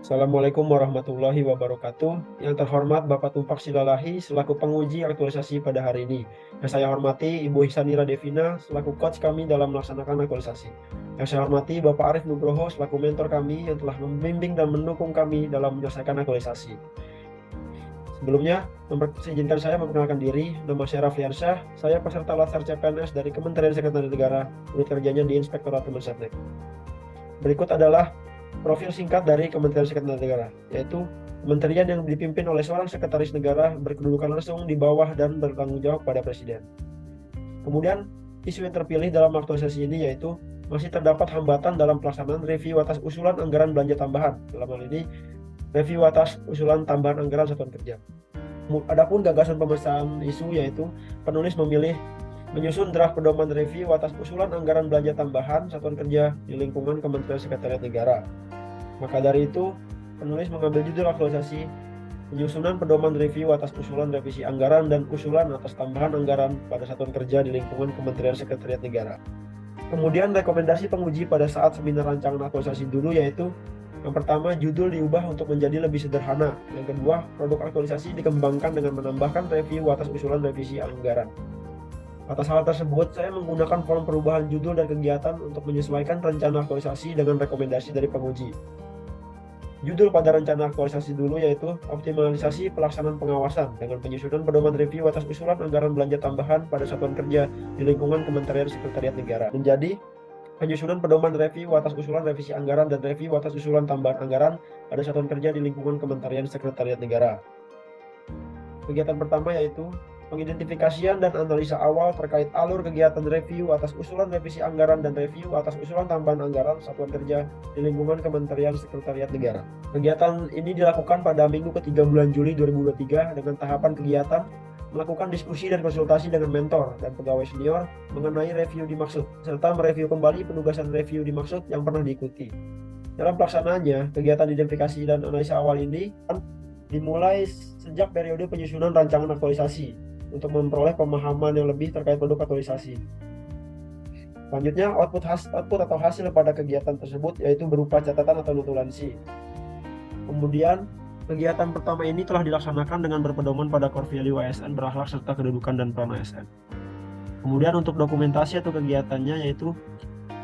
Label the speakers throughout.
Speaker 1: Assalamualaikum warahmatullahi wabarakatuh. Yang terhormat Bapak Tumpak Silalahi selaku penguji aktualisasi pada hari ini. Yang saya hormati Ibu Ihsanira Devina selaku coach kami dalam melaksanakan aktualisasi. Yang saya hormati Bapak Arif Nugroho selaku mentor kami yang telah membimbing dan mendukung kami dalam menyelesaikan aktualisasi. Sebelumnya, izinkan saya memperkenalkan diri. Nama saya Rafliansyah. Saya peserta Latsar CPNS dari Kementerian Sekretariat Negara, unit kerjanya di Inspektorat Kemensetnek. Berikut adalah profil singkat dari Kementerian Sekretariat Negara, yaitu kementerian yang dipimpin oleh seorang sekretaris negara berkedudukan langsung di bawah dan bertanggung jawab pada Presiden. Kemudian, isu yang terpilih dalam aktualisasi ini yaitu masih terdapat hambatan dalam pelaksanaan review atas usulan anggaran belanja tambahan. Dalam hal ini, review atas usulan tambahan anggaran satuan kerja. Adapun gagasan pemecahan isu yaitu penulis memilih menyusun draft pedoman review atas usulan anggaran belanja tambahan satuan kerja di lingkungan Kementerian Sekretariat Negara. Maka dari itu, penulis mengambil judul aktualisasi penyusunan pedoman review atas usulan revisi anggaran dan usulan atas tambahan anggaran pada satuan kerja di lingkungan Kementerian Sekretariat Negara. Kemudian rekomendasi penguji pada saat seminar rancangan aktualisasi dulu yaitu yang pertama, judul diubah untuk menjadi lebih sederhana. Yang kedua, produk aktualisasi dikembangkan dengan menambahkan review atas usulan revisi anggaran. Atas hal tersebut, saya menggunakan form perubahan judul dan kegiatan untuk menyesuaikan rencana aktualisasi dengan rekomendasi dari penguji. Judul pada rencana aktualisasi dulu yaitu optimalisasi pelaksanaan pengawasan dengan penyusunan pedoman review atas usulan anggaran belanja tambahan pada satuan kerja di lingkungan Kementerian Sekretariat Negara. Menjadi penyusunan pedoman review atas usulan revisi anggaran dan review atas usulan tambahan anggaran pada satuan kerja di lingkungan Kementerian Sekretariat Negara. Kegiatan pertama yaitu pengidentifikasian dan analisa awal terkait alur kegiatan review atas usulan revisi anggaran dan review atas usulan tambahan anggaran satuan kerja di lingkungan Kementerian Sekretariat Negara. Kegiatan ini dilakukan pada minggu ketiga bulan Juli 2023 dengan tahapan kegiatan melakukan diskusi dan konsultasi dengan mentor dan pegawai senior mengenai review dimaksud, serta mereview kembali penugasan review dimaksud yang pernah diikuti. Dalam pelaksanaannya, kegiatan identifikasi dan analisa awal ini dimulai sejak periode penyusunan rancangan aktualisasi untuk memperoleh pemahaman yang lebih terkait produk aktualisasi. Selanjutnya, output atau hasil pada kegiatan tersebut yaitu berupa catatan atau notulensi. Kemudian, kegiatan pertama ini telah dilaksanakan dengan berpedoman pada core value ASN berakhlak serta kedudukan dan peran ASN. Kemudian untuk dokumentasi atau kegiatannya yaitu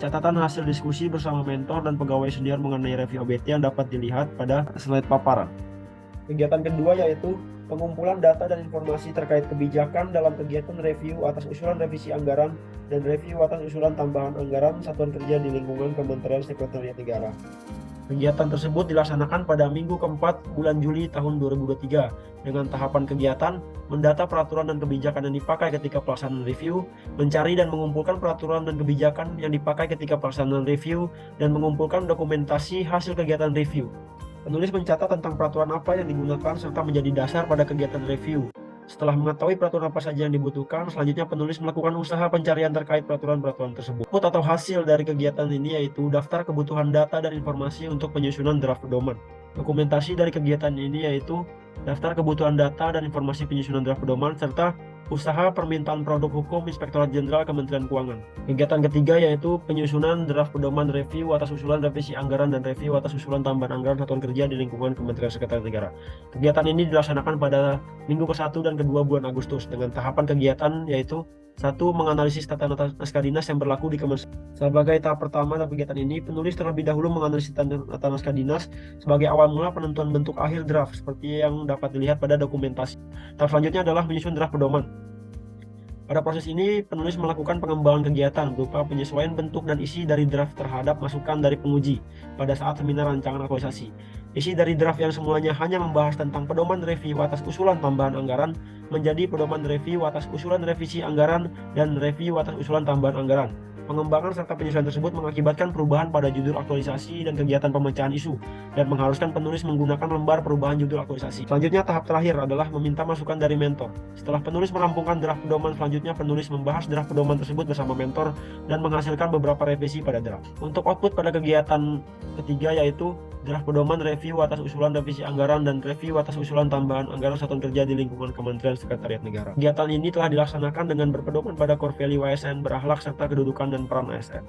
Speaker 1: catatan hasil diskusi bersama mentor dan pegawai senior mengenai review OBT yang dapat dilihat pada slide paparan. Kegiatan kedua yaitu pengumpulan data dan informasi terkait kebijakan dalam kegiatan review atas usulan revisi anggaran dan review atas usulan tambahan anggaran satuan kerja di lingkungan Kementerian Sekretariat Negara. Kegiatan tersebut dilaksanakan pada minggu keempat bulan Juli tahun 2023 dengan tahapan kegiatan mendata peraturan dan kebijakan yang dipakai ketika pelaksanaan review, mencari dan mengumpulkan peraturan dan kebijakan yang dipakai ketika pelaksanaan review, dan mengumpulkan dokumentasi hasil kegiatan review. Penulis mencatat tentang peraturan apa yang digunakan serta menjadi dasar pada kegiatan review. Setelah mengetahui peraturan apa saja yang dibutuhkan, selanjutnya penulis melakukan usaha pencarian terkait peraturan-peraturan tersebut. Output atau hasil dari kegiatan ini yaitu daftar kebutuhan data dan informasi untuk penyusunan draft pedoman. Dokumentasi dari kegiatan ini yaitu daftar kebutuhan data dan informasi penyusunan draft pedoman serta usaha permintaan produk hukum Inspektorat Jenderal Kementerian Keuangan. Kegiatan ketiga yaitu penyusunan draft pedoman review atas usulan revisi anggaran dan review atas usulan tambahan anggaran satuan kerja di lingkungan Kementerian Sekretariat Negara. Kegiatan ini dilaksanakan pada minggu ke-1 dan ke-2 bulan Agustus dengan tahapan kegiatan yaitu 1. Menganalisis tata naskah dinas yang berlaku di Kementerian. Sebagai tahap pertama dalam kegiatan ini, penulis terlebih dahulu menganalisis tata naskah dinas sebagai awal mula penentuan bentuk akhir draft seperti yang dapat dilihat pada dokumentasi. Tahap selanjutnya adalah menyusun draft pedoman. Pada proses ini, penulis melakukan pengembangan kegiatan berupa penyesuaian bentuk dan isi dari draft terhadap masukan dari penguji pada saat seminar rancangan aktualisasi. Isi dari draft yang semuanya hanya membahas tentang pedoman review atas usulan tambahan anggaran menjadi pedoman review atas usulan revisi anggaran dan review atas usulan tambahan anggaran. Pengembangan serta penyesuaian tersebut mengakibatkan perubahan pada judul aktualisasi dan kegiatan pemecahan isu dan mengharuskan penulis menggunakan lembar perubahan judul aktualisasi. Selanjutnya tahap terakhir adalah meminta masukan dari mentor. Setelah penulis merampungkan draft pedoman, selanjutnya penulis membahas draft pedoman tersebut bersama mentor dan menghasilkan beberapa revisi pada draft. Untuk output pada kegiatan ketiga yaitu draft pedoman review atas usulan revisi anggaran dan review atas usulan tambahan anggaran satuan kerja di lingkungan Kementerian Sekretariat Negara. Kegiatan ini telah dilaksanakan dengan berpedoman pada core value ASN berakhlak serta kedudukan dan peran ASN.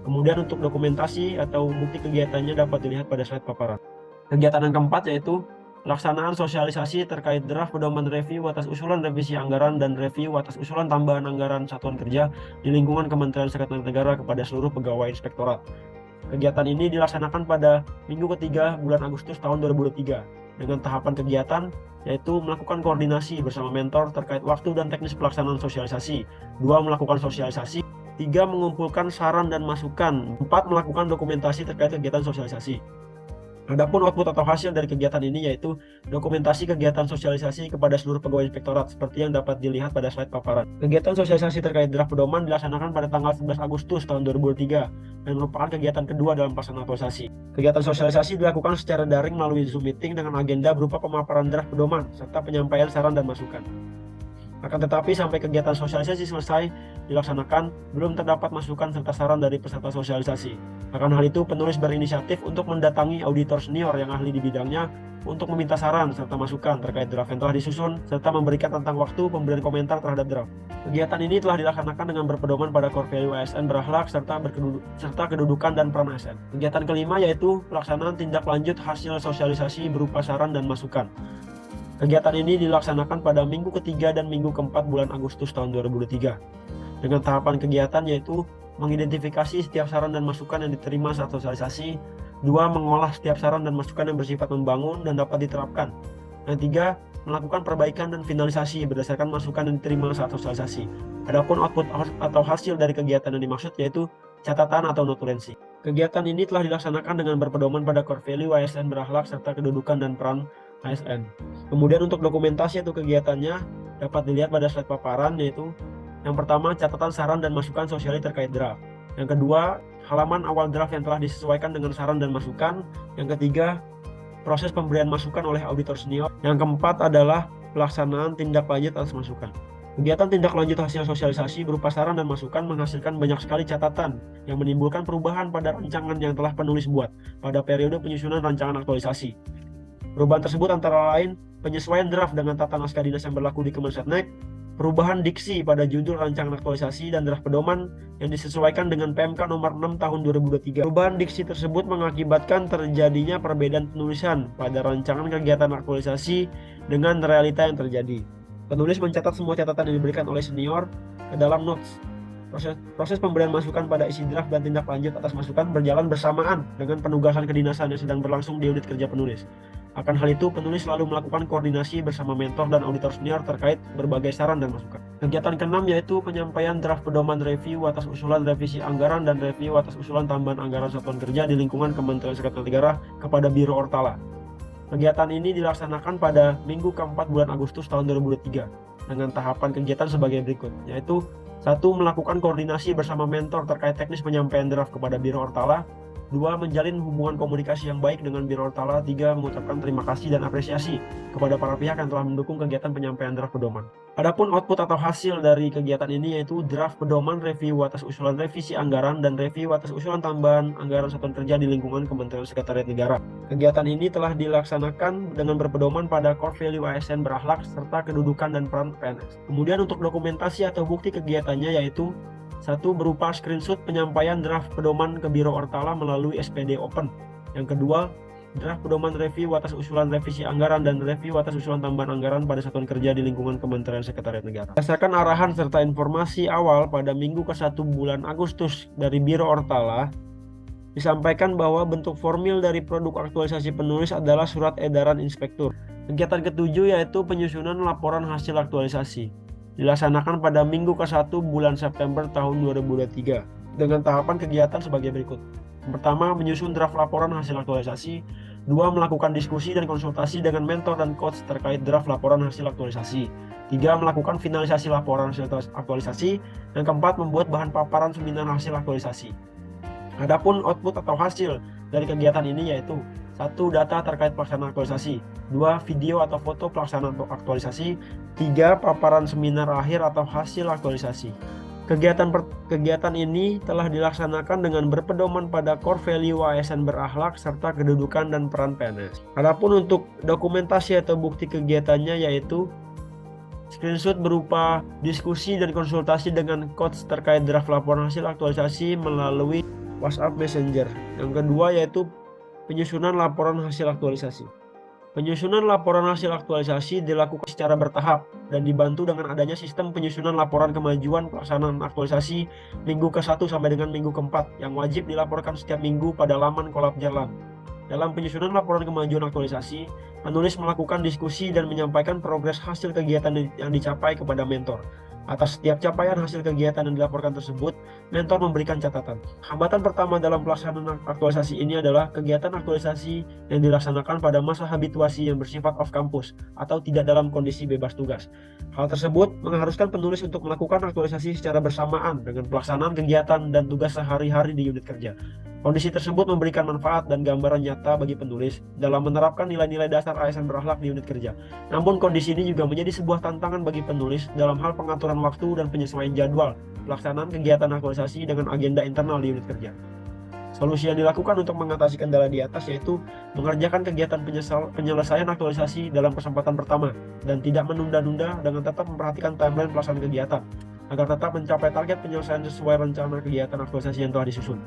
Speaker 1: Kemudian untuk dokumentasi atau bukti kegiatannya dapat dilihat pada slide paparan. Kegiatan yang keempat yaitu pelaksanaan sosialisasi terkait draft pedoman review atas usulan revisi anggaran dan review atas usulan tambahan anggaran satuan kerja di lingkungan Kementerian Sekretariat Negara kepada seluruh pegawai inspektorat. Kegiatan ini dilaksanakan pada minggu ketiga bulan Agustus tahun 2023 dengan tahapan kegiatan yaitu melakukan koordinasi bersama mentor terkait waktu dan teknis pelaksanaan sosialisasi, 2 melakukan sosialisasi, 3 mengumpulkan saran dan masukan, 4 melakukan dokumentasi terkait kegiatan sosialisasi. Adapun output atau hasil dari kegiatan ini yaitu dokumentasi kegiatan sosialisasi kepada seluruh pegawai inspektorat seperti yang dapat dilihat pada slide paparan. Kegiatan sosialisasi terkait draft pedoman dilaksanakan pada tanggal 11 Agustus tahun 2003 dan merupakan kegiatan kedua dalam pelaksanaan aktualisasi. Kegiatan sosialisasi dilakukan secara daring melalui Zoom meeting dengan agenda berupa pemaparan draft pedoman serta penyampaian saran dan masukan. Akan tetapi sampai kegiatan sosialisasi selesai dilaksanakan, belum terdapat masukan serta saran dari peserta sosialisasi. Akan hal itu, penulis berinisiatif untuk mendatangi auditor senior yang ahli di bidangnya untuk meminta saran serta masukan terkait draft yang telah disusun, serta memberikan tentang waktu pemberian komentar terhadap draft. Kegiatan ini telah dilaksanakan dengan berpedoman pada core value ASN berakhlak serta kedudukan dan peran ASN. Kegiatan kelima yaitu pelaksanaan tindak lanjut hasil sosialisasi berupa saran dan masukan. Kegiatan ini dilaksanakan pada minggu ketiga dan minggu keempat bulan Agustus tahun 2023. Dengan tahapan kegiatan yaitu mengidentifikasi setiap saran dan masukan yang diterima saat sosialisasi, 2 mengolah setiap saran dan masukan yang bersifat membangun dan dapat diterapkan, dan 3 melakukan perbaikan dan finalisasi berdasarkan masukan yang diterima saat sosialisasi. Adapun output atau hasil dari kegiatan yang dimaksud yaitu catatan atau notulensi. Kegiatan ini telah dilaksanakan dengan berpedoman pada core value ASN berakhlak serta kedudukan dan peran ASN. Kemudian untuk dokumentasi atau kegiatannya dapat dilihat pada slide paparan yaitu yang pertama catatan saran dan masukan sosiali terkait draft. Yang kedua halaman awal draft yang telah disesuaikan dengan saran dan masukan. Yang ketiga proses pemberian masukan oleh auditor senior. Yang keempat adalah pelaksanaan tindak lanjut atas masukan. Kegiatan tindak lanjut hasil sosialisasi berupa saran dan masukan menghasilkan banyak sekali catatan yang menimbulkan perubahan pada rancangan yang telah penulis buat pada periode penyusunan rancangan aktualisasi. Perubahan tersebut antara lain penyesuaian draft dengan tata naskah dinas yang berlaku di Kemensetnek, perubahan diksi pada judul rancangan aktualisasi dan draft pedoman yang disesuaikan dengan PMK nomor 6 tahun 2023. Perubahan diksi tersebut mengakibatkan terjadinya perbedaan penulisan pada rancangan kegiatan aktualisasi dengan realita yang terjadi. Penulis mencatat semua catatan yang diberikan oleh senior ke dalam notes. Proses pemberian masukan pada isi draft dan tindak lanjut atas masukan berjalan bersamaan dengan penugasan kedinasan yang sedang berlangsung di unit kerja penulis. Akan hal itu, penulis selalu melakukan koordinasi bersama mentor dan auditor senior terkait berbagai saran dan masukan. Kegiatan keenam yaitu penyampaian draft pedoman review atas usulan revisi anggaran dan review atas usulan tambahan anggaran satuan kerja di lingkungan Kementerian Sekretariat Negara kepada Biro Ortala. Kegiatan ini dilaksanakan pada minggu keempat bulan Agustus tahun 2023 dengan tahapan kegiatan sebagai berikut, yaitu 1. Melakukan koordinasi bersama mentor terkait teknis penyampaian draft kepada Biro Ortala. 2. Menjalin hubungan komunikasi yang baik dengan Biro Ortala. 3. Mengucapkan terima kasih dan apresiasi kepada para pihak yang telah mendukung kegiatan penyampaian draft pedoman. Adapun output atau hasil dari kegiatan ini yaitu draft pedoman review atas usulan revisi anggaran dan review atas usulan tambahan anggaran satuan kerja di lingkungan Kementerian Sekretariat Negara. Kegiatan ini telah dilaksanakan dengan berpedoman pada core value ASN berakhlak serta kedudukan dan peran PNS. Kemudian untuk dokumentasi atau bukti kegiatannya yaitu 1. Berupa screenshot penyampaian draft pedoman ke Biro Ortala melalui SPD Open. Yang kedua, draft pedoman review atas usulan revisi anggaran dan review atas usulan tambahan anggaran pada satuan kerja di lingkungan Kementerian Sekretariat Negara. Berdasarkan arahan serta informasi awal pada minggu ke-1 bulan Agustus dari Biro Ortala, disampaikan bahwa bentuk formil dari produk aktualisasi penulis adalah surat edaran inspektur. Kegiatan ketujuh yaitu penyusunan laporan hasil aktualisasi. Dilaksanakan pada minggu ke-1 bulan September tahun 2023 dengan tahapan kegiatan sebagai berikut. Pertama, menyusun draft laporan hasil aktualisasi. 2. Melakukan diskusi dan konsultasi dengan mentor dan coach terkait draft laporan hasil aktualisasi. 3. Melakukan finalisasi laporan hasil aktualisasi. Dan keempat, membuat bahan paparan seminar hasil aktualisasi. Adapun output atau hasil dari kegiatan ini yaitu 1. Data terkait pelaksanaan aktualisasi. 2. Video atau foto pelaksanaan aktualisasi. 3. Paparan seminar akhir atau hasil aktualisasi. Kegiatan ini telah dilaksanakan dengan berpedoman pada core value ASN berakhlak serta kedudukan dan peran PNS. Adapun untuk dokumentasi atau bukti kegiatannya yaitu screenshot berupa diskusi dan konsultasi dengan coach terkait draft laporan hasil aktualisasi melalui WhatsApp Messenger. Yang kedua yaitu Penyusunan laporan hasil aktualisasi. Penyusunan laporan hasil aktualisasi dilakukan secara bertahap dan dibantu dengan adanya sistem penyusunan laporan kemajuan pelaksanaan aktualisasi minggu ke-1 sampai dengan minggu ke-4 yang wajib dilaporkan setiap minggu pada laman Kolab Jalan. Dalam penyusunan laporan kemajuan aktualisasi, penulis melakukan diskusi dan menyampaikan progres hasil kegiatan yang dicapai kepada mentor. Atas setiap capaian hasil kegiatan yang dilaporkan tersebut, mentor memberikan catatan. Hambatan pertama dalam pelaksanaan aktualisasi ini adalah kegiatan aktualisasi yang dilaksanakan pada masa habituasi yang bersifat off campus atau tidak dalam kondisi bebas tugas. Hal tersebut mengharuskan penulis untuk melakukan aktualisasi secara bersamaan dengan pelaksanaan kegiatan dan tugas sehari-hari di unit kerja. Kondisi tersebut memberikan manfaat dan gambaran nyata bagi penulis dalam menerapkan nilai-nilai dasar ASN berakhlak di unit kerja. Namun kondisi ini juga menjadi sebuah tantangan bagi penulis dalam hal pengaturan waktu dan penyesuaian jadwal pelaksanaan kegiatan aktualisasi dengan agenda internal di unit kerja. Solusi yang dilakukan untuk mengatasi kendala di atas yaitu mengerjakan kegiatan penyelesaian aktualisasi dalam kesempatan pertama dan tidak menunda-nunda dengan tetap memperhatikan timeline pelaksanaan kegiatan agar tetap mencapai target penyelesaian sesuai rencana kegiatan aktualisasi yang telah disusun.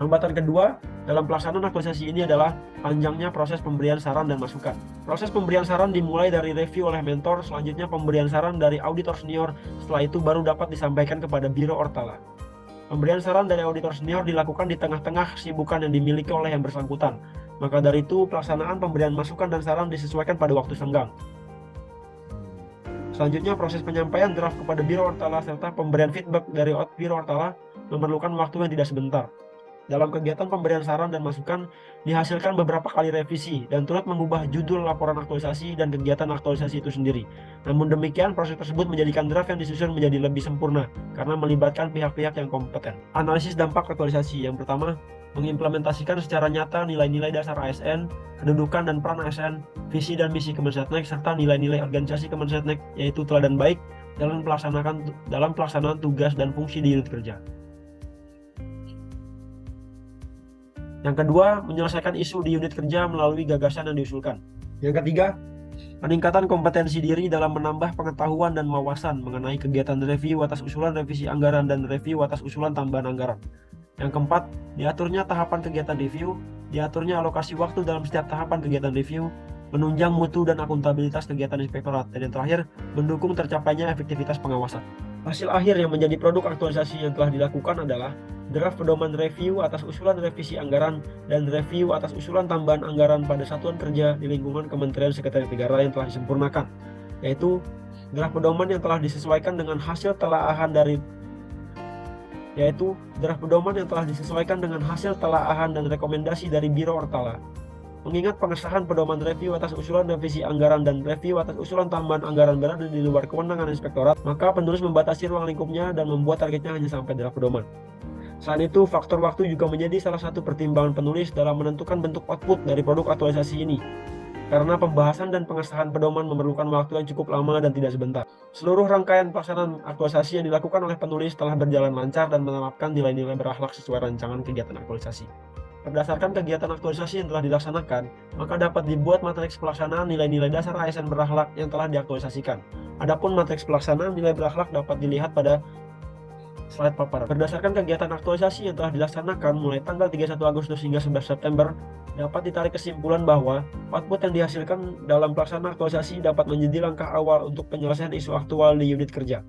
Speaker 1: Hambatan kedua dalam pelaksanaan aktualisasi ini adalah panjangnya proses pemberian saran dan masukan. Proses pemberian saran dimulai dari review oleh mentor, selanjutnya pemberian saran dari auditor senior, setelah itu baru dapat disampaikan kepada Biro Ortala. Pemberian saran dari auditor senior dilakukan di tengah-tengah kesibukan yang dimiliki oleh yang bersangkutan. Maka dari itu, pelaksanaan pemberian masukan dan saran disesuaikan pada waktu senggang. Selanjutnya, proses penyampaian draft kepada Biro Ortala serta pemberian feedback dari Biro Ortala memerlukan waktu yang tidak sebentar. Dalam kegiatan pemberian saran dan masukan, dihasilkan beberapa kali revisi dan turut mengubah judul laporan aktualisasi dan kegiatan aktualisasi itu sendiri. Namun demikian, proses tersebut menjadikan draft yang disusun menjadi lebih sempurna karena melibatkan pihak-pihak yang kompeten. Analisis dampak aktualisasi. Yang pertama, mengimplementasikan secara nyata nilai-nilai dasar ASN, kedudukan dan peran ASN, visi dan misi Kemensetnek, serta nilai-nilai organisasi Kemensetnek, yaitu teladan baik dalam pelaksanaan tugas dan fungsi di unit kerja. Yang kedua, menyelesaikan isu di unit kerja melalui gagasan yang diusulkan. Yang ketiga, peningkatan kompetensi diri dalam menambah pengetahuan dan wawasan mengenai kegiatan review atas usulan revisi anggaran dan review atas usulan tambahan anggaran. Yang keempat, diaturnya tahapan kegiatan review, diaturnya alokasi waktu dalam setiap tahapan kegiatan review, menunjang mutu dan akuntabilitas kegiatan inspektorat, dan yang terakhir, mendukung tercapainya efektivitas pengawasan. Hasil akhir yang menjadi produk aktualisasi yang telah dilakukan adalah draft pedoman review atas usulan revisi anggaran dan review atas usulan tambahan anggaran pada satuan kerja di lingkungan Kementerian Sekretariat Negara yang telah disempurnakan, yaitu draft pedoman yang telah disesuaikan dengan hasil telaahan dan rekomendasi dari Biro Ortala. Mengingat pengesahan pedoman review atas usulan revisi anggaran dan review atas usulan tambahan anggaran berada di luar kewenangan inspektorat, maka penulis membatasi ruang lingkupnya dan membuat targetnya hanya sampai draft pedoman. Selain itu, faktor waktu juga menjadi salah satu pertimbangan penulis dalam menentukan bentuk output dari produk aktualisasi ini. Karena pembahasan dan pengesahan pedoman memerlukan waktu yang cukup lama dan tidak sebentar. Seluruh rangkaian pelaksanaan aktualisasi yang dilakukan oleh penulis telah berjalan lancar dan menerapkan nilai-nilai berakhlak sesuai rancangan kegiatan aktualisasi. Berdasarkan kegiatan aktualisasi yang telah dilaksanakan, maka dapat dibuat matriks pelaksanaan nilai-nilai dasar ASN berakhlak yang telah diaktualisasikan. Adapun matriks pelaksanaan nilai berakhlak dapat dilihat pada slide paparan. Berdasarkan kegiatan aktualisasi yang telah dilaksanakan mulai tanggal 31 Agustus hingga 11 September, dapat ditarik kesimpulan bahwa output yang dihasilkan dalam pelaksanaan aktualisasi dapat menjadi langkah awal untuk penyelesaian isu aktual di unit kerja.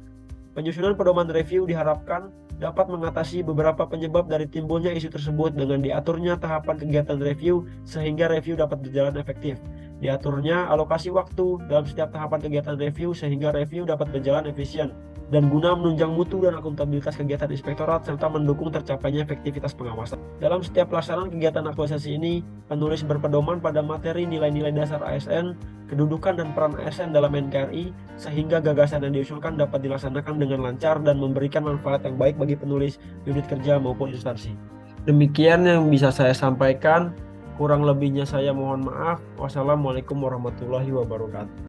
Speaker 1: Penyusunan pedoman review diharapkan dapat mengatasi beberapa penyebab dari timbulnya isu tersebut dengan diaturnya tahapan kegiatan review sehingga review dapat berjalan efektif. Diaturnya alokasi waktu dalam setiap tahapan kegiatan review sehingga review dapat berjalan efisien. Dan guna menunjang mutu dan akuntabilitas kegiatan inspektorat serta mendukung tercapainya efektivitas pengawasan. Dalam setiap pelaksanaan kegiatan aktualisasi ini, penulis berpedoman pada materi nilai-nilai dasar ASN, kedudukan dan peran ASN dalam NKRI, sehingga gagasan yang diusulkan dapat dilaksanakan dengan lancar dan memberikan manfaat yang baik bagi penulis, unit kerja maupun instansi. Demikian yang bisa saya sampaikan, kurang lebihnya saya mohon maaf. Wassalamualaikum warahmatullahi wabarakatuh.